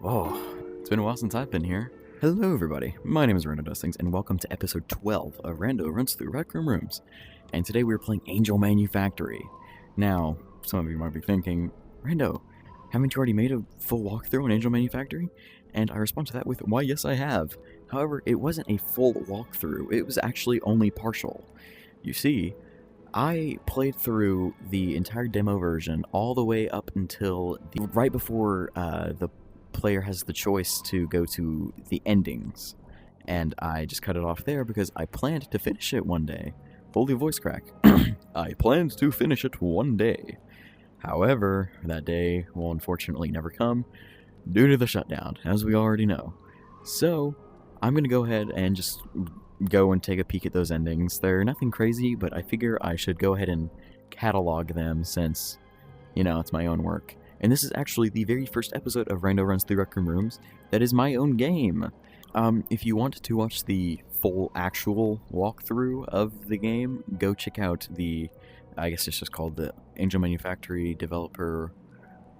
Oh, it's been a while since I've been here. Hello everybody, my name is RandoDoesThings, and welcome to episode 12 of Rando Runs Through Rec Room Rooms. And today we're playing AngelManufactory. Now, some of you might be thinking, Rando, haven't you already made a full walkthrough on AngelManufactory? And I respond to that with, why yes I have. However, it wasn't a full walkthrough, it was actually only partial. You see, I played through the entire demo version all the way up until right before the player has the choice to go to the endings, and I just cut it off there because I planned to finish it one day. Holy voice crack. I planned to finish it one day. However, that day will unfortunately never come due to the shutdown, as we already know. So, I'm going to go ahead and just go and take a peek at those endings. They're nothing crazy, but I figure I should go ahead and catalog them since, you know, it's my own work. And this is actually the very first episode of Rando Runs Through Rec Room Rooms that is my own game. If you want to watch the full actual walkthrough of the game, go check out the, I guess it's just called the AngelManufactory Developer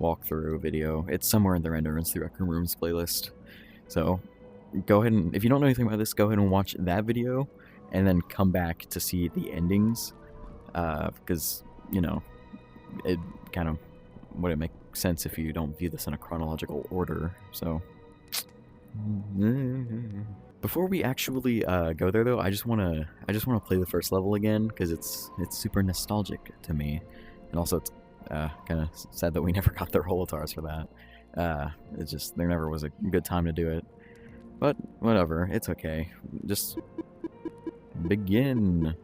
Walkthrough video. It's somewhere in the Rando Runs Through Rec Room Rooms playlist. So go ahead and, if you don't know anything about this, go ahead and watch that video and then come back to see the endings. Because, you know, it kind of wouldn't make sense if you don't view this in a chronological order. So before we actually go there though, I just want to play the first level again because it's super nostalgic to me, and also it's kind of sad that we never got the rollatars for that. It's just there never was a good time to do it, but whatever, it's okay. Just begin.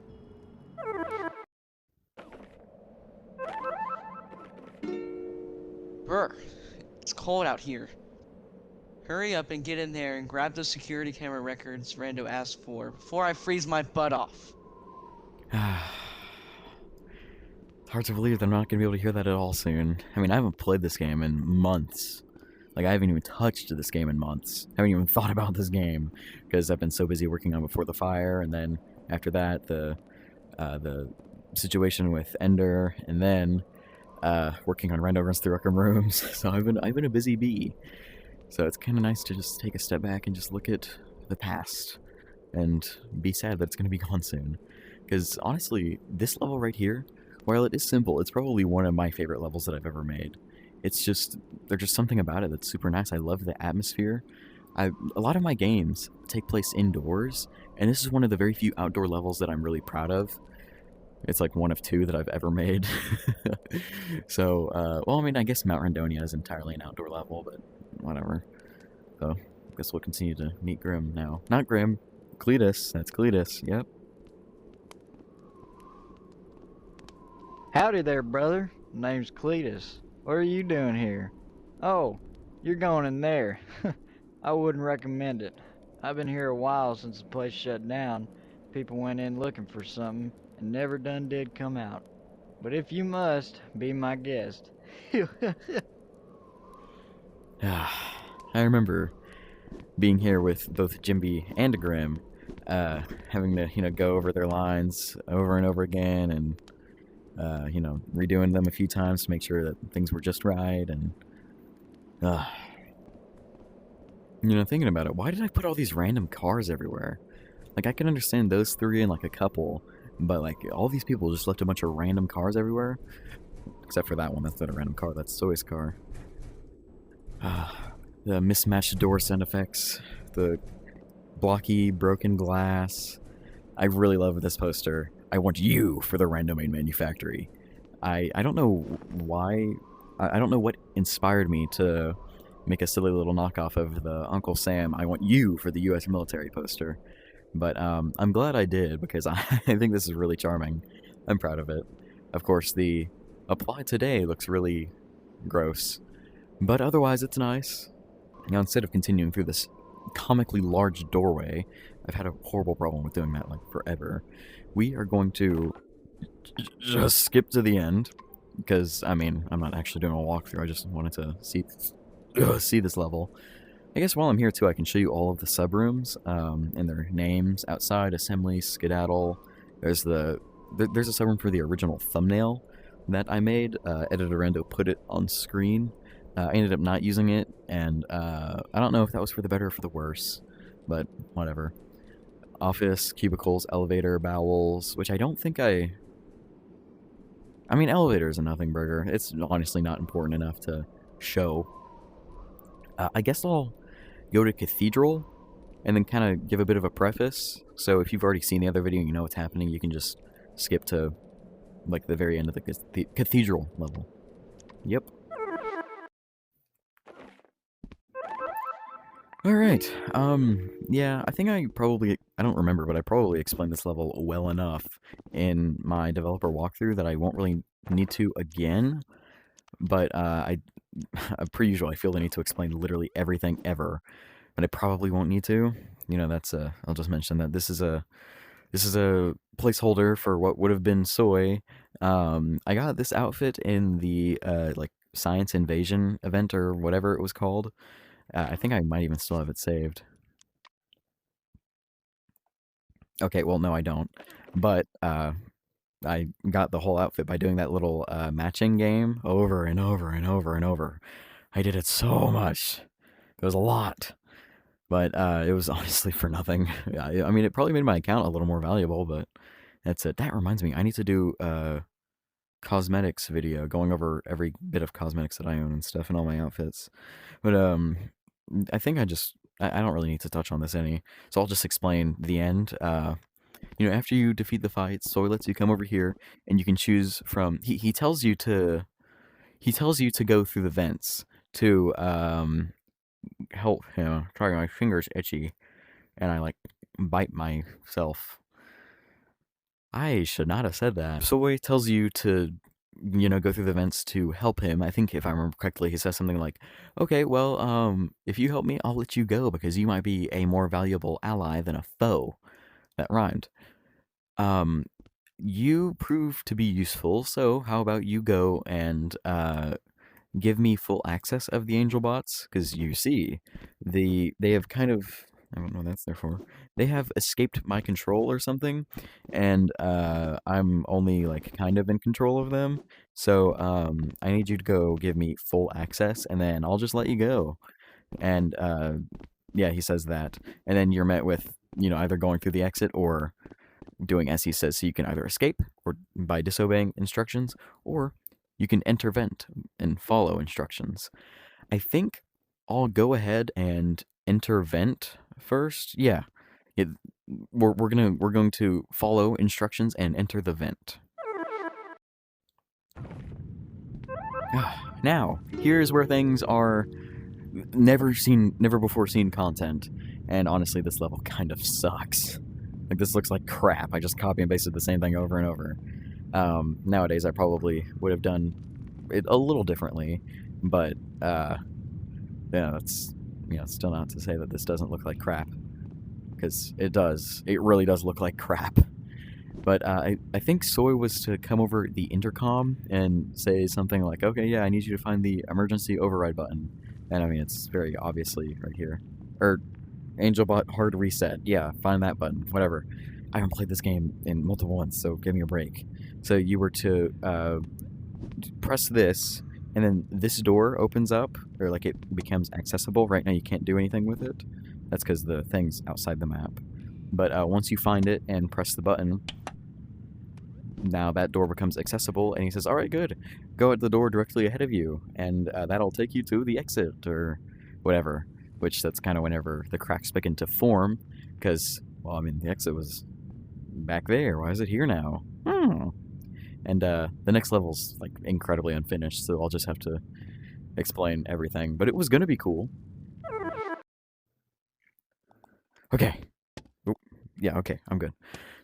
Brr, it's cold out here. Hurry up and get in there and grab those security camera records Rando asked for before I freeze my butt off. It's hard to believe that I'm not going to be able to hear that at all soon. I mean, I haven't played this game in months. Like, I haven't even touched this game in months. I haven't even thought about this game because I've been so busy working on Before the Fire, and then after that, the situation with Ender, and then working on Rando Runs Through Rec Room Rooms. So I've been a busy bee. So it's kind of nice to just take a step back and just look at the past and be sad that it's going to be gone soon. Because honestly, this level right here, while it is simple, it's probably one of my favorite levels that I've ever made. It's just, there's just something about it that's super nice. I love the atmosphere. A lot of my games take place indoors, and this is one of the very few outdoor levels that I'm really proud of. It's like one of two that I've ever made. So, well, I mean, I guess Mount Randonia is entirely an outdoor level, but whatever. So, I guess we'll continue to meet Grim now. Not Grim, Cletus. That's Cletus, yep. Howdy there, brother. Name's Cletus. What are you doing here? Oh, you're going in there. I wouldn't recommend it. I've been here a while since the place shut down. People went in looking for something and never done did come out. But if you must, be my guest. I remember being here with both Jimby and Grim, having to, you know, go over their lines over and over again, and you know, redoing them a few times to make sure that things were just right. And you know, thinking about it, why did I put all these random cars everywhere? Like, I can understand those three and like a couple, but like all these people just left a bunch of random cars everywhere, except for that one. That's not a random car, that's Soy's car. The mismatched door sound effects, the blocky broken glass. I really love this poster. I want you for the RanDomain Manufactory. I don't know why, I don't know what inspired me to make a silly little knockoff of the Uncle Sam I want you for the US military poster. But I'm glad I did, because I think this is really charming. I'm proud of it. Of course, the apply today looks really gross, but otherwise it's nice. Now, instead of continuing through this comically large doorway, I've had a horrible problem with doing that like forever. We are going to just skip to the end, because, I mean, I'm not actually doing a walkthrough, I just wanted to see this level. I guess while I'm here too, I can show you all of the subrooms and their names outside: Assembly, Skedaddle. There's a subroom for the original thumbnail that I made. Editor Rando put it on screen I ended up not using it, and I don't know if that was for the better or for the worse, but whatever. Office, cubicles, elevator, bowels, which I don't think I mean, elevator is a nothing burger. It's honestly not important enough to show. I guess I'll go to Cathedral and then kind of give a bit of a preface. So if you've already seen the other video and you know what's happening, you can just skip to like the very end of the Cathedral level. Yep. Alright, yeah, I think I don't remember, but I probably explained this level well enough in my developer walkthrough that I won't really need to again, but, per usual, I feel the need to explain literally everything ever, but I probably won't need to. You know, that's, I'll just mention that this is a placeholder for what would have been Soy. I got this outfit in the, like, Science Invasion event or whatever it was called. I think I might even still have it saved. Okay, well, no, I don't. But I got the whole outfit by doing that little matching game over and over and over and over. I did it so much. It was a lot. But it was honestly for nothing. I mean, it probably made my account a little more valuable, but that's it. That reminds me, I need to do a cosmetics video going over every bit of cosmetics that I own and stuff and all my outfits. But I think I don't really need to touch on this any, so I'll just explain the end. You know, after you defeat the fight, Soy lets you come over here, and you can choose from. He tells you to go through the vents to help him. Sorry, my finger's itchy, and I like bite myself. I should not have said that. Soy tells you to, you know, go through the vents to help him. I think if I remember correctly, he says something like, okay, well, if you help me, I'll let you go because you might be a more valuable ally than a foe. That rhymed. You prove to be useful, so how about you go and, give me full access of the AngelBots? Because you see, they have kind of, I don't know what that's there for. They have escaped my control or something, and I'm only like kind of in control of them. So I need you to go give me full access, and then I'll just let you go. And yeah, he says that, and then you're met with, you know, either going through the exit or doing as he says. So you can either escape or by disobeying instructions, or you can enter vent and follow instructions. I think I'll go ahead and enter vent first. Yeah, we're going to follow instructions and enter the vent. Now, here's where things are never before seen content, and honestly, this level kind of sucks. Like, this looks like crap. I just copy and pasted the same thing over and over. Nowadays, I probably would have done it a little differently, but yeah, that's, you know, still not to say that this doesn't look like crap, because it does. It really does look like crap. But I think Soy was to come over the intercom and say something like, okay, yeah, I need you to find the emergency override button. And I mean, it's very obviously right here. Or AngelBot hard reset. Yeah, find that button. Whatever. I haven't played this game in multiple months, so give me a break. So you were to press this, and then this door opens up, or like it becomes accessible. Right now you can't do anything with it. That's because the thing's outside the map. But once you find it and press the button, now that door becomes accessible, and he says, alright, good. Go at the door directly ahead of you, and that'll take you to the exit, or whatever. Which, that's kind of whenever the cracks begin to form, because, well, I mean, the exit was back there. Why is it here now? And the next level's, like, incredibly unfinished, so I'll just have to explain everything. But it was gonna be cool. Okay. Oh, yeah, okay, I'm good.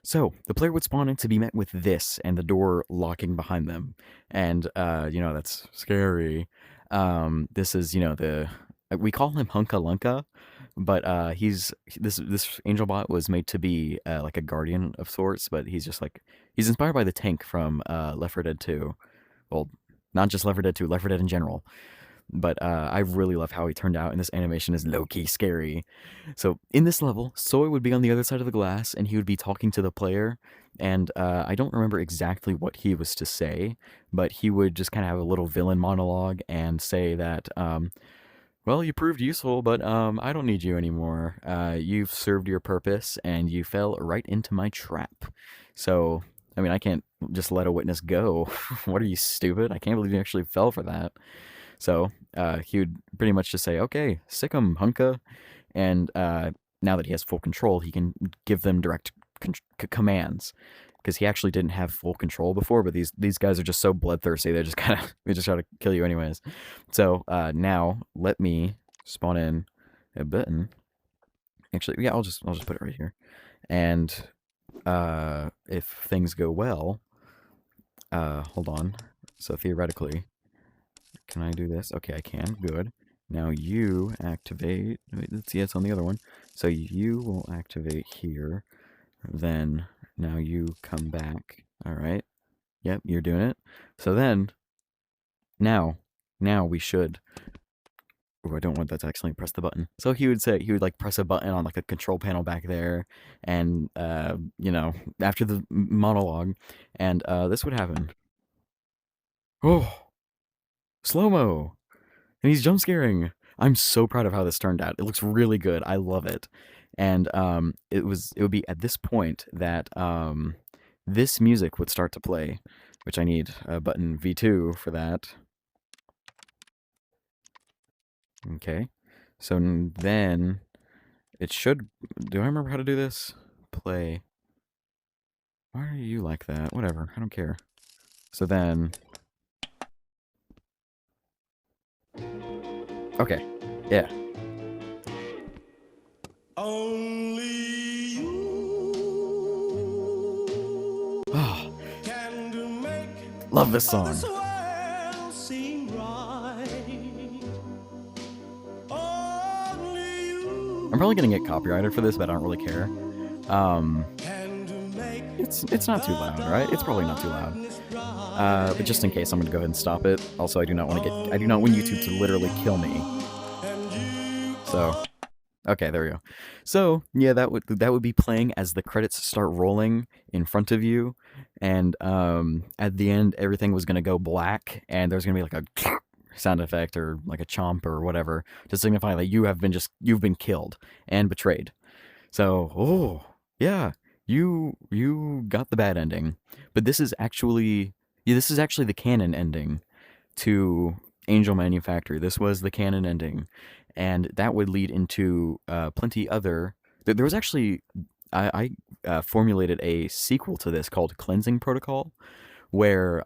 So, the player would spawn in to be met with this, and the door locking behind them. And, you know, that's scary. This is, you know, we call him Hunka Lunka, but this AngelBot was made to be like a guardian of sorts, but he's just like, he's inspired by the tank from Left 4 Dead 2. Well, not just Left 4 Dead 2, Left 4 Dead in general. But I really love how he turned out, and this animation is low-key scary. So in this level, Soy would be on the other side of the glass, and he would be talking to the player, And I don't remember exactly what he was to say, but he would just kind of have a little villain monologue and say that, well, you proved useful, but I don't need you anymore. You've served your purpose, and you fell right into my trap. So, I mean, I can't just let a witness go. What are you, stupid? I can't believe you actually fell for that. So he would pretty much just say, okay, sick 'em, hunka. And now that he has full control, he can give them direct commands. Because he actually didn't have full control before, but these guys are just so bloodthirsty, they just they just try to kill you anyways. So now let me spawn in a button. Actually, yeah, I'll just put it right here. And if things go well, hold on. So theoretically, can I do this? Okay, I can. Good. Now you activate. Wait, let's see, it's on the other one. So you will activate here. Then now you come back. All right. Yep, you're doing it. So then, now we should. Oh, I don't want that to accidentally press the button. So he would like press a button on like a control panel back there, and you know, after the monologue, and this would happen. Oh, slow mo. And he's jump scaring. I'm so proud of how this turned out. It looks really good. I love it. And it would be at this point that this music would start to play, which I need button V2 for that. Okay. So then it should. Do I remember how to do this? Play. Why are you like that? Whatever. I don't care. So then. Okay. Yeah. Only you Oh, can make love this song. this world seem right. Only you I'm probably gonna get copyrighted for this, but I don't really care. can make It's not too loud, right? It's probably not too loud. But just in case, I'm gonna go ahead and stop it. Also, I do not want YouTube to literally kill me. So, okay, there we go. So yeah, that would be playing as the credits start rolling in front of you, and at the end, everything was gonna go black, and there's gonna be like a sound effect or like a chomp or whatever to signify that you've been killed and betrayed. So, oh, yeah, you got the bad ending. But this is actually the canon ending to Angel Manufactory. This was the canon ending, and that would lead into plenty other. There was actually I formulated a sequel to this called Cleansing Protocol, where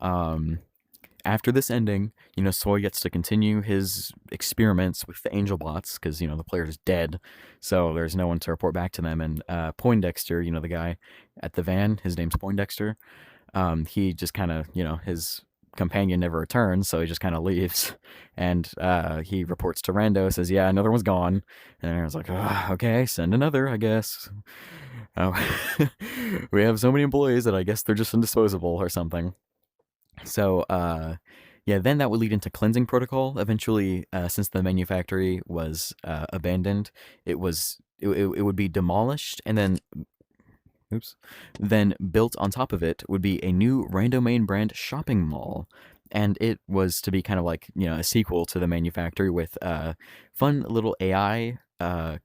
after this ending, you know, Soy gets to continue his experiments with the AngelBots because, you know, the player's dead, so there's no one to report back to them. And Poindexter, you know, the guy at the van, his name's Poindexter. He just kind of, you know, his companion never returns, so he just kind of leaves. And he reports to Rando, says, yeah, another one's gone. And I was like, oh, okay, send another, I guess. Oh, we have so many employees that I guess they're just indisposable or something. So, yeah, then that would lead into Cleansing Protocol. Eventually, since the manufactory was abandoned, it would be demolished, and then, oops, then built on top of it would be a new RandoMain brand shopping mall. And it was to be kind of like, you know, a sequel to the manufactory with fun little AI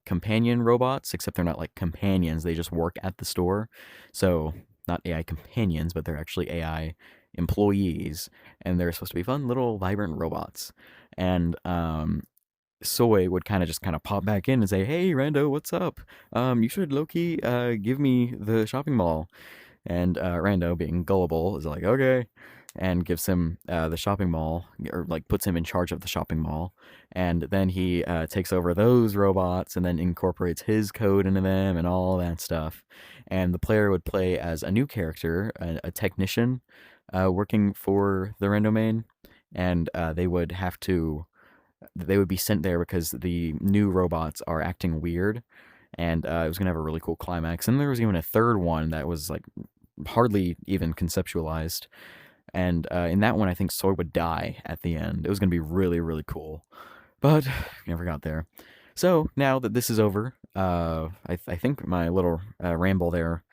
companion robots, except they're not like companions, they just work at the store. So, not AI companions, but they're actually AI employees, and they're supposed to be fun little vibrant robots. And Soy would kind of pop back in and say, hey Rando, what's up? You should low-key give me the shopping mall. And Rando, being gullible, is like, okay, and gives him the shopping mall, or like puts him in charge of the shopping mall. And then he takes over those robots and then incorporates his code into them and all that stuff. And the player would play as a new character, a technician working for the RandoMain, and they would be sent there because the new robots are acting weird, and it was gonna have a really cool climax. And there was even a third one that was like hardly even conceptualized. And in that one, I think Soy would die at the end. It was gonna be really, really cool, but never got there. So now that this is over, I think my little ramble there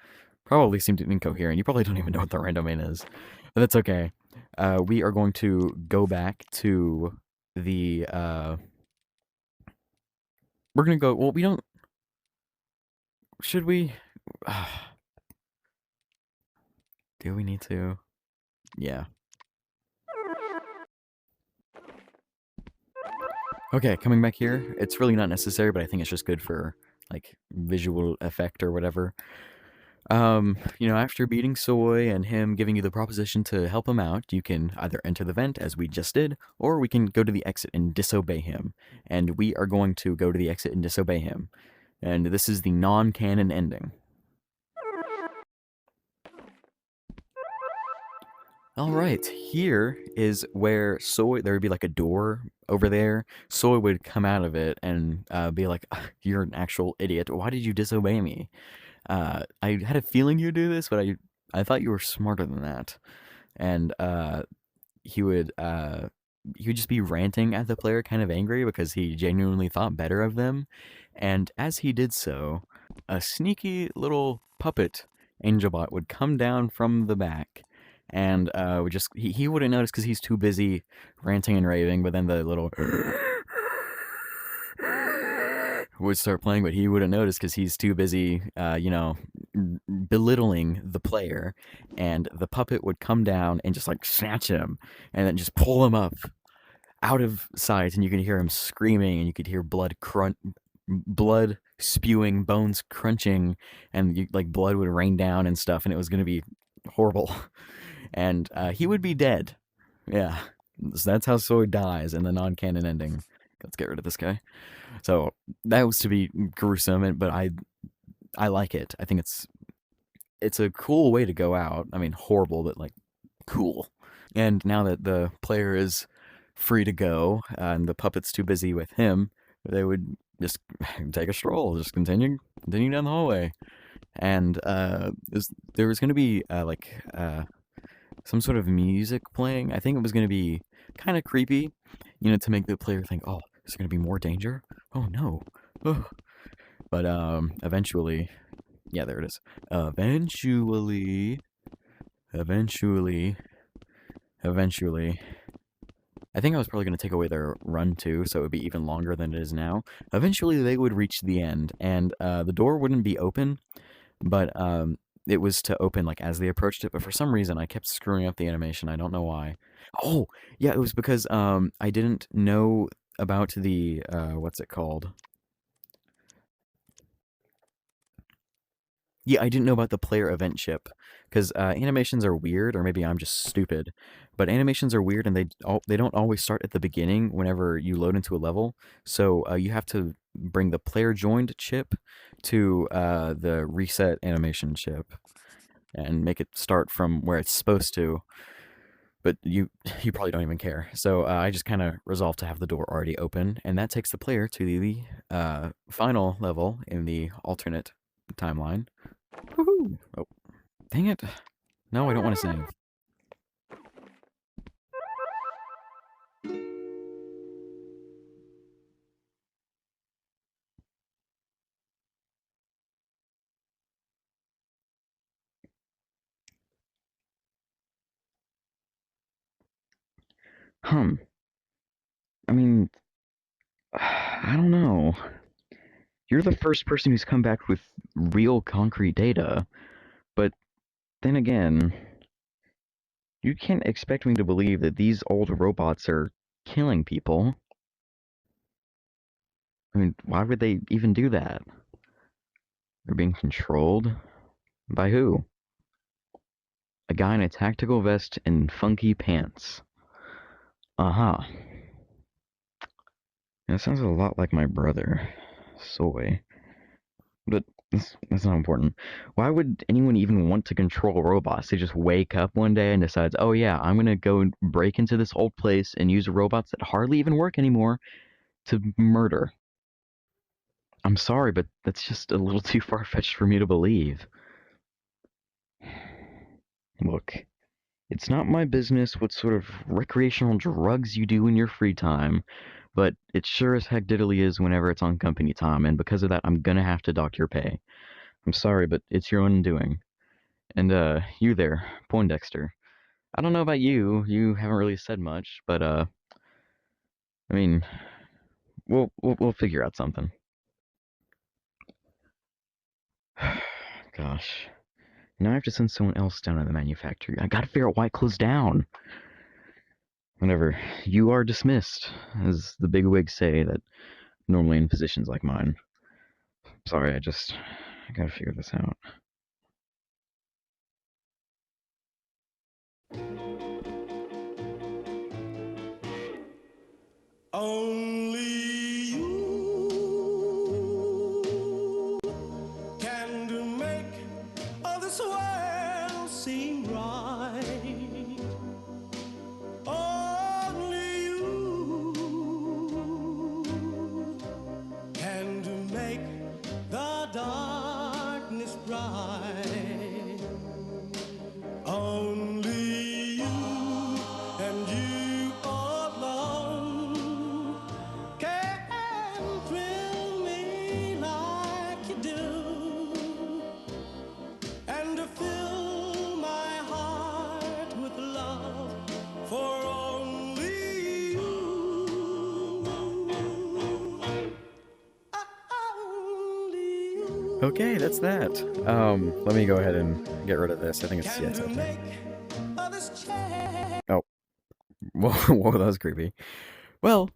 probably seemed incoherent. You probably don't even know what the RanDomain is, but that's okay. We are going to go back to the. We're gonna go. Well, we don't. Should we? Do we need to? Yeah. Okay, coming back here. It's really not necessary, but I think it's just good for like visual effect or whatever. After beating Soy and him giving you the proposition to help him out, you can either enter the vent, as we just did, or we can go to the exit and disobey him. And we are going to go to the exit and disobey him. And this is the non-canon ending. Alright, here is where Soy, there would be like a door over there. Soy would come out of it and be like, "You're an actual idiot. Why did you disobey me? I had a feeling you'd do this, but I thought you were smarter than that." And he would just be ranting at the player, kind of angry because he genuinely thought better of them. And as he did so, a sneaky little puppet AngelBot would come down from the back. And would just he wouldn't notice because he's too busy ranting and raving, but then the little would start playing, but he wouldn't notice because he's too busy, belittling the player. And the puppet would come down and just like snatch him and then just pull him up out of sight, and you could hear him screaming, and you could hear blood spewing, bones crunching, and blood would rain down and stuff, and it was gonna be horrible. And he would be dead. Yeah, so that's how Soy dies in the non-canon ending. Let's get rid of this guy. So that was to be gruesome, but I like it. I think it's a cool way to go out. I mean, horrible, but like cool. And now that the player is free to go and the puppet's too busy with him, they would just take a stroll, just continue down the hallway. And there was going to be some sort of music playing. I think it was going to be kind of creepy, to make the player think, "Oh, is there going to be more danger? Oh no." Oh. But eventually, yeah, there it is. Eventually, I think I was probably going to take away their run too, so it would be even longer than it is now. Eventually, they would reach the end, and the door wouldn't be open, but it was to open like as they approached it. But for some reason, I kept screwing up the animation. I don't know why. Oh, yeah, it was because I didn't know about the what's it called? Yeah, I didn't know about the player event chip, because animations are weird, or maybe I'm just stupid, but animations are weird, and they don't always start at the beginning whenever you load into a level, so you have to bring the player joined chip to the reset animation chip, and make it start from where it's supposed to, but you probably don't even care, so I just kind of resolved to have the door already open, and that takes the player to the final level in the alternate timeline. Woohoo! Oh, dang it. No, I don't want to save. I mean, I don't know. You're the first person who's come back with real concrete data, but then again, you can't expect me to believe that these old robots are killing people. I mean, why would they even do that? They're being controlled? By who? A guy in a tactical vest and funky pants. Uh-huh. That sounds a lot like my brother, Soy. But that's not important. Why would anyone even want to control robots? They just wake up one day and decides, "Oh yeah, I'm gonna go and break into this old place and use robots that hardly even work anymore to murder." I'm sorry, but that's just a little too far-fetched for me to believe. Look, it's not my business what sort of recreational drugs you do in your free time, but it sure as heck diddly is whenever it's on company time, and because of that, I'm gonna have to dock your pay. I'm sorry, but it's your own doing. And you there, Poindexter. I don't know about you. You haven't really said much, but I mean, we'll figure out something. Gosh. Now I have to send someone else down to the manufactory. I gotta figure out why it closed down. Whatever. You are dismissed, as the bigwigs say that normally in positions like mine. Sorry, I gotta figure this out. Only you can make all this world seem right. Only you can make the darkness bright. Only you and you alone can thrill me like you do, and to fill my heart with love for only you. Only you. Okay, that's that. Let me go ahead and get rid of this. I think it's Can okay. make others change. Oh, whoa, that was creepy. Well,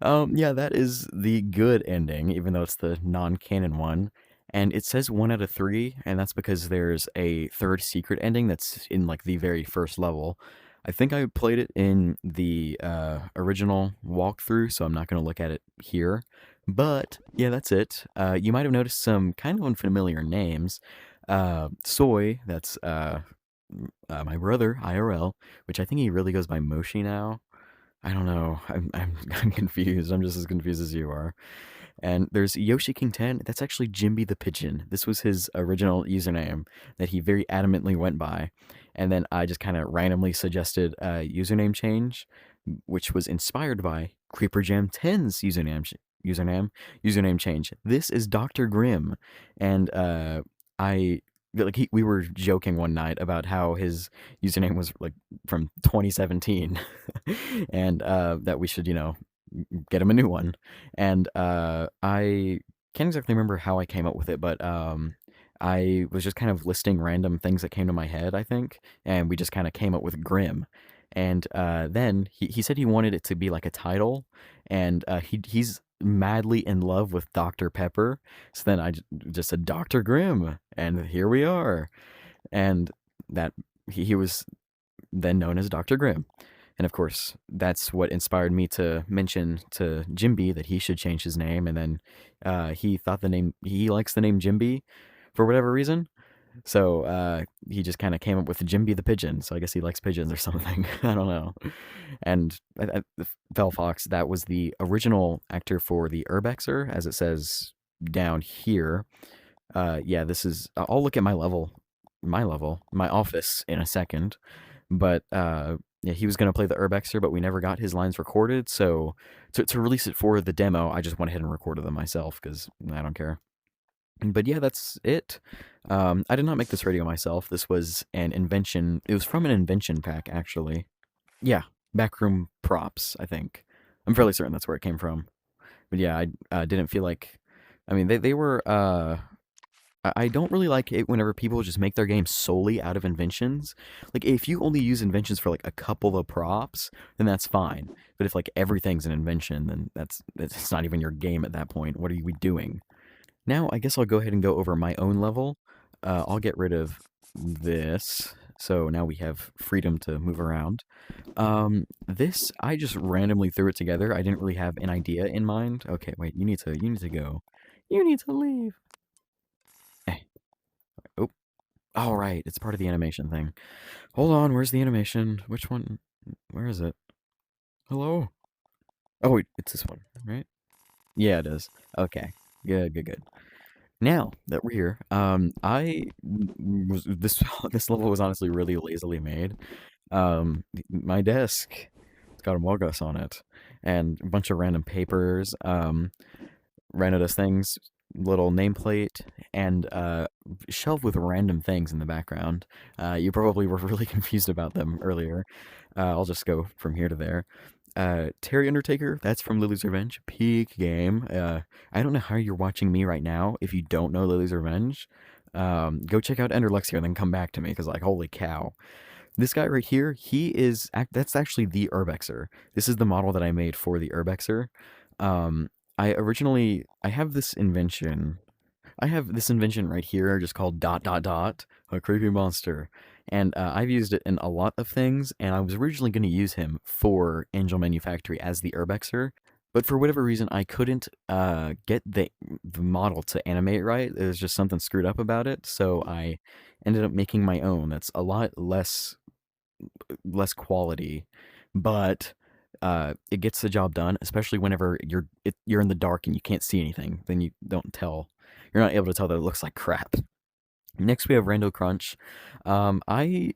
yeah, that is the good ending, even though it's the non-canon one. And it says 1 out of 3, and that's because there's a third secret ending that's in like the very first level. I think I played it in the original walkthrough, so I'm not going to look at it here. But yeah, that's it. You might have noticed some kind of unfamiliar names. Soy, that's my brother IRL, which I think he really goes by Moshi now. I don't know. I'm confused. I'm just as confused as you are. And there's Yoshi King 10. That's actually Jimby the Pigeon. This was his original username that he very adamantly went by. And then I just kind of randomly suggested a username change, which was inspired by Creeper Jam 10's username change. This is Dr. Grimm, and we were joking one night about how his username was like from 2017, and that we should get him a new one. And I can't exactly remember how I came up with it, but I was just kind of listing random things that came to my head, I think, and we just kind of came up with Grim. And then he said he wanted it to be like a title, and he's madly in love with Dr. Pepper. So then I just said Dr. Grim, and here we are. And that he was then known as Dr. Grim. And of course, that's what inspired me to mention to Jimby that he should change his name. And then he thought he likes the name Jimby for whatever reason. So he just kind of came up with Jimby the Pigeon. So I guess he likes pigeons or something. I don't know. And Fel Fox, that was the original actor for the Urbexer, as it says down here. Yeah, this is. I'll look at my office in a second. But yeah, he was going to play the Urbexer, but we never got his lines recorded. So to release it for the demo, I just went ahead and recorded them myself because I don't care. But yeah, that's it. I did not make this radio myself. This was an invention. It was from an invention pack, actually. Yeah, backroom props, I think. I'm fairly certain that's where it came from. But yeah, I didn't feel like. I mean, they were. I don't really like it whenever people just make their game solely out of inventions. Like, if you only use inventions for like a couple of props, then that's fine. But if like everything's an invention, then it's not even your game at that point. What are we doing? Now, I guess I'll go ahead and go over my own level. I'll get rid of this. So now we have freedom to move around. This, I just randomly threw it together. I didn't really have an idea in mind. Okay, wait, you need to go. You need to leave. Oh, all right, it's part of the animation thing. Hold on, where's the animation? Which one? Where is it? Hello? Oh, wait, it's this one, right? Yeah, it is. Okay, good. Now that we're here, I was this level was honestly really lazily made. My desk, it's got Among Us on it, and a bunch of random papers. RandoDoesThings little nameplate and shelf with random things in the background. You probably were really confused about them earlier. I'll just go from here to there. Terry Undertaker, that's from Lily's Revenge. Peak game. I don't know how you're watching me right now if you don't know Lily's Revenge. Go check out Ender Luxio and then come back to me because, like, holy cow. This guy right here, that's actually the Urbexer. This is the model that I made for the Urbexer. I have this invention. I have this invention right here just called dot dot dot, a creepy monster. And I've used it in a lot of things, and I was originally going to use him for Angel Manufactory as the Urbexer, but for whatever reason I couldn't get the model to animate right. There's just something screwed up about it, so I ended up making my own. That's a lot less quality, but it gets the job done, especially whenever you're in the dark and you can't see anything. Then you're not able to tell that it looks like crap. Next we have Rando Crunch. I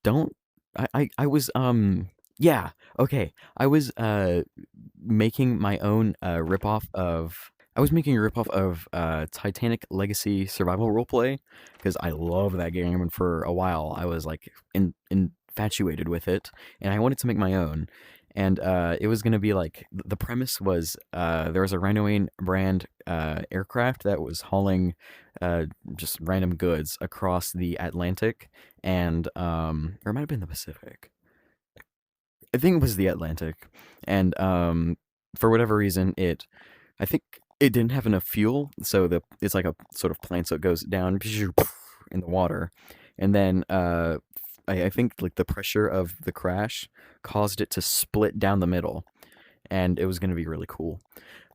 don't I was yeah, okay. I was making my own ripoff of I was making a ripoff of Titanic Legacy Survival Roleplay because I love that game, and for a while I was like infatuated with it, and I wanted to make my own. And it was gonna be like the premise was there was a RandoMain brand aircraft that was hauling just random goods across the Atlantic, and or it might have been the Pacific. I think it was the Atlantic, and for whatever reason, I think it didn't have enough fuel, so it's like a sort of plane, so it goes down in the water, and then I think like the pressure of the crash caused it to split down the middle, and it was going to be really cool,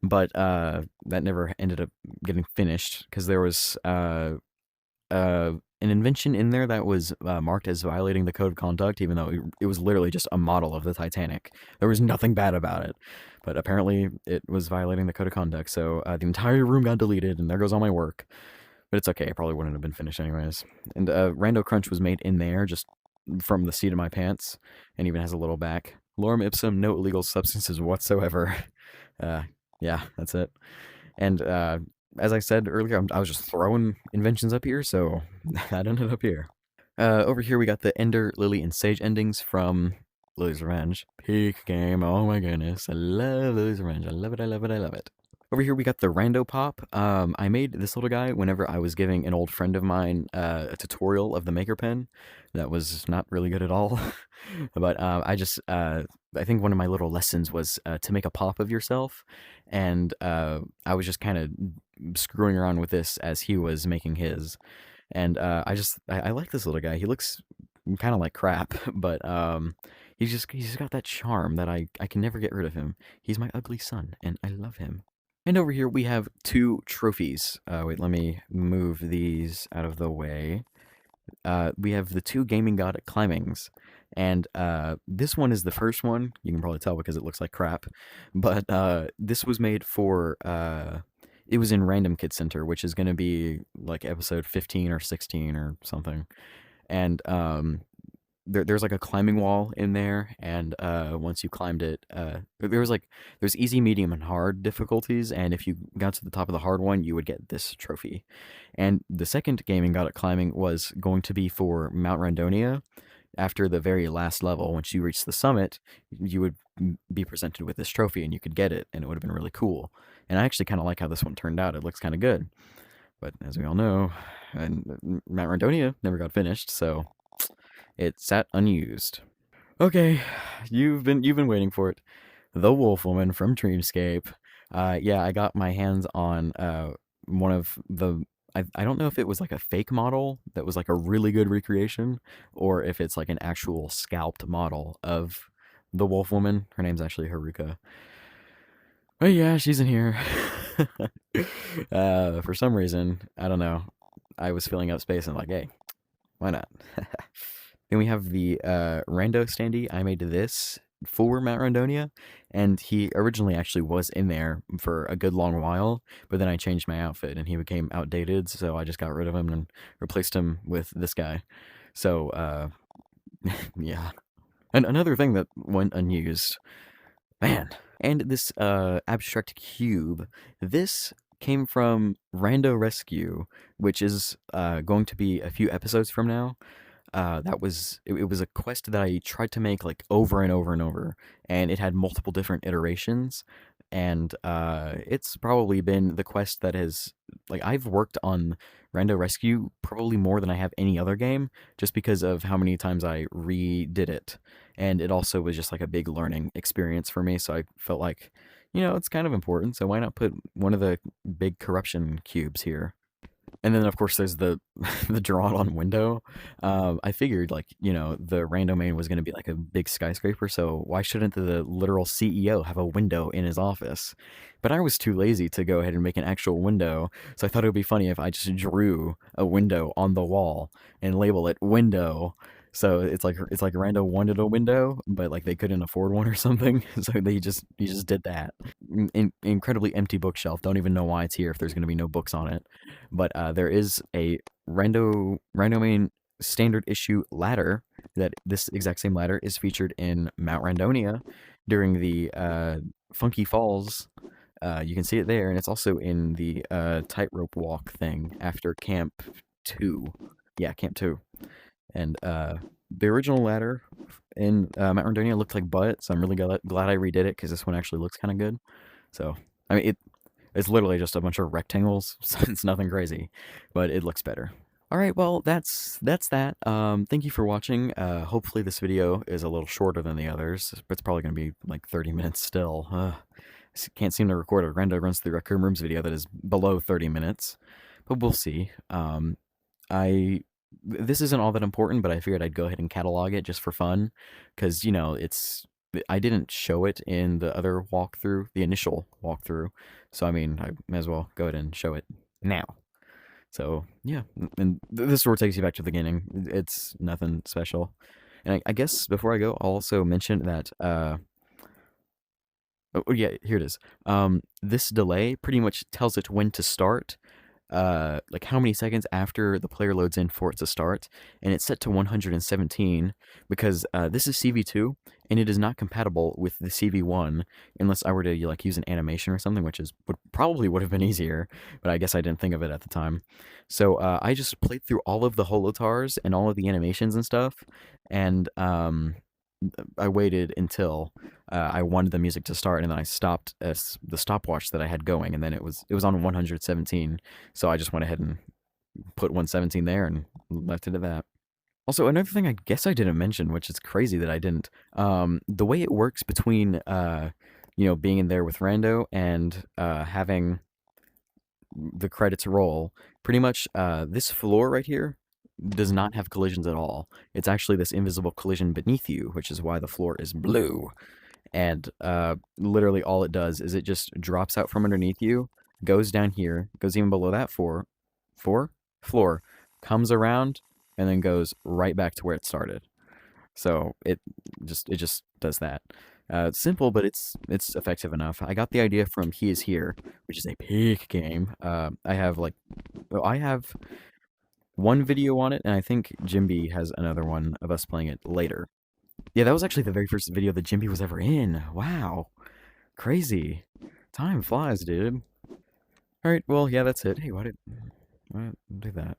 but that never ended up getting finished because there was an invention in there that was marked as violating the code of conduct, even though it was literally just a model of the Titanic. There was nothing bad about it, but apparently it was violating the code of conduct, so the entire room got deleted, and there goes all my work. But it's okay, it probably wouldn't have been finished anyways. And Rando Crunch was made in there, just from the seat of my pants, and even has a little back. Lorem ipsum, no illegal substances whatsoever. Yeah, that's it. And as I said earlier, I was just throwing inventions up here, so that ended up here. Over here we got the Ender, Lily, and Sage endings from Lily's Revenge. Peak game, oh my goodness. I love Lily's Revenge. I love it, I love it, I love it. Over here we got the Rando Pop. I made this little guy whenever I was giving an old friend of mine a tutorial of the Maker Pen. That was not really good at all. But I think one of my little lessons was to make a pop of yourself. And I was just kind of screwing around with this as he was making his. And I like this little guy. He looks kind of like crap, but he's just got that charm that I can never get rid of him. He's my ugly son, and I love him. And over here we have two trophies. Wait, let me move these out of the way. We have the two Gaming God Climbings, and this one is the first one. You can probably tell because it looks like crap, but this was made for, it was in Random Kit Center, which is going to be like episode 15 or 16 or something, and there's like a climbing wall in there, and once you climbed it, there's easy, medium, and hard difficulties, and if you got to the top of the hard one, you would get this trophy. And the second Gaming God at Climbing was going to be for Mount Randonia. After the very last level, once you reach the summit, you would be presented with this trophy, and you could get it, and it would have been really cool. And I actually kind of like how this one turned out. It looks kind of good. But as we all know, and Mount Randonia never got finished, so it sat unused. Okay, you've been waiting for it. The Wolf Woman from Dreamscape. Yeah, I got my hands on one of the. I don't know if it was like a fake model that was like a really good recreation, or if it's like an actual scalped model of the Wolf Woman. Her name's actually Haruka. But yeah, she's in here. For some reason, I don't know. I was filling up space and like, hey, why not? Then we have the Rando standee. I made this for Mount Randonia, and he originally actually was in there for a good long while, but then I changed my outfit and he became outdated, so I just got rid of him and replaced him with this guy. So, yeah. And another thing that went unused, man, and this abstract cube, this came from Rando Rescue, which is going to be a few episodes from now. It was a quest that I tried to make like over and over and over, and it had multiple different iterations. And it's probably been the quest that has like I've worked on Rando Rescue probably more than I have any other game, just because of how many times I redid it, and it also was just like a big learning experience for me. So I felt like, it's kind of important. So why not put one of the big corruption cubes here? And then, of course, there's the the drawn-on window. I figured, like, the RandoMain was going to be like a big skyscraper, so why shouldn't the literal CEO have a window in his office? But I was too lazy to go ahead and make an actual window, so I thought it would be funny if I just drew a window on the wall and label it window. So it's like Rando wanted a window, but like they couldn't afford one or something, so he just did that. Incredibly empty bookshelf. Don't even know why it's here if there's going to be no books on it. But there is a RandoMain standard issue ladder that this exact same ladder is featured in Mount Randonia during the Funky Falls. You can see it there, and it's also in the tightrope walk thing after Camp 2. Yeah, Camp 2. And the original ladder in Mount Randonia looked like butt, so I'm really glad I redid it because this one actually looks kind of good. So, I mean, it's literally just a bunch of rectangles, so it's nothing crazy, but it looks better. All right, well, that's that. Thank you for watching. Hopefully this video is a little shorter than the others, but it's probably going to be like 30 minutes still. Can't seem to record a Rando Runs Through Rec Room Rooms video that is below 30 minutes, but we'll see. This isn't all that important, but I figured I'd go ahead and catalog it just for fun, because I didn't show it in the other walkthrough, the initial walkthrough, so I mean I may as well go ahead and show it now. So yeah, and this sort of takes you back to the beginning. It's nothing special, and I guess before I go, I'll also mention that oh yeah, here it is. This delay pretty much tells it when to start, like how many seconds after the player loads in for it to start, and it's set to 117 because this is CV2 and it is not compatible with the CV1 unless I were to like use an animation or something, which would have been easier, but I guess I didn't think of it at the time. So I just played through all of the holotars and all of the animations and stuff, and I waited until I wanted the music to start, and then I stopped the stopwatch that I had going, and then it was on 117. So I just went ahead and put 117 there and left it at that. Also, another thing I guess I didn't mention, which is crazy that I didn't, the way it works between being in there with Rando and having the credits roll, pretty much this floor right here does not have collisions at all. It's actually this invisible collision beneath you, which is why the floor is blue. And literally all it does is it just drops out from underneath you, goes down here, goes even below that floor, comes around, and then goes right back to where it started. So it just does that. It's simple, but it's effective enough. I got the idea from He Is Here, which is a pig game. I have one video on it, and I think Jimby has another one of us playing it later. Yeah, that was actually the very first video that Jimby was ever in. Wow. Crazy. Time flies, dude. Alright, well, yeah, that's it. Hey, why did I do that?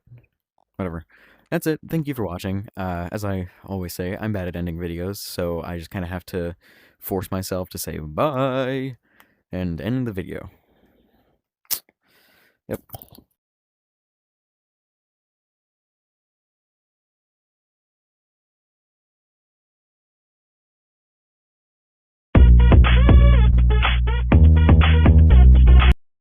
Whatever. That's it. Thank you for watching. As I always say, I'm bad at ending videos, so I just kind of have to force myself to say bye and end the video. Yep.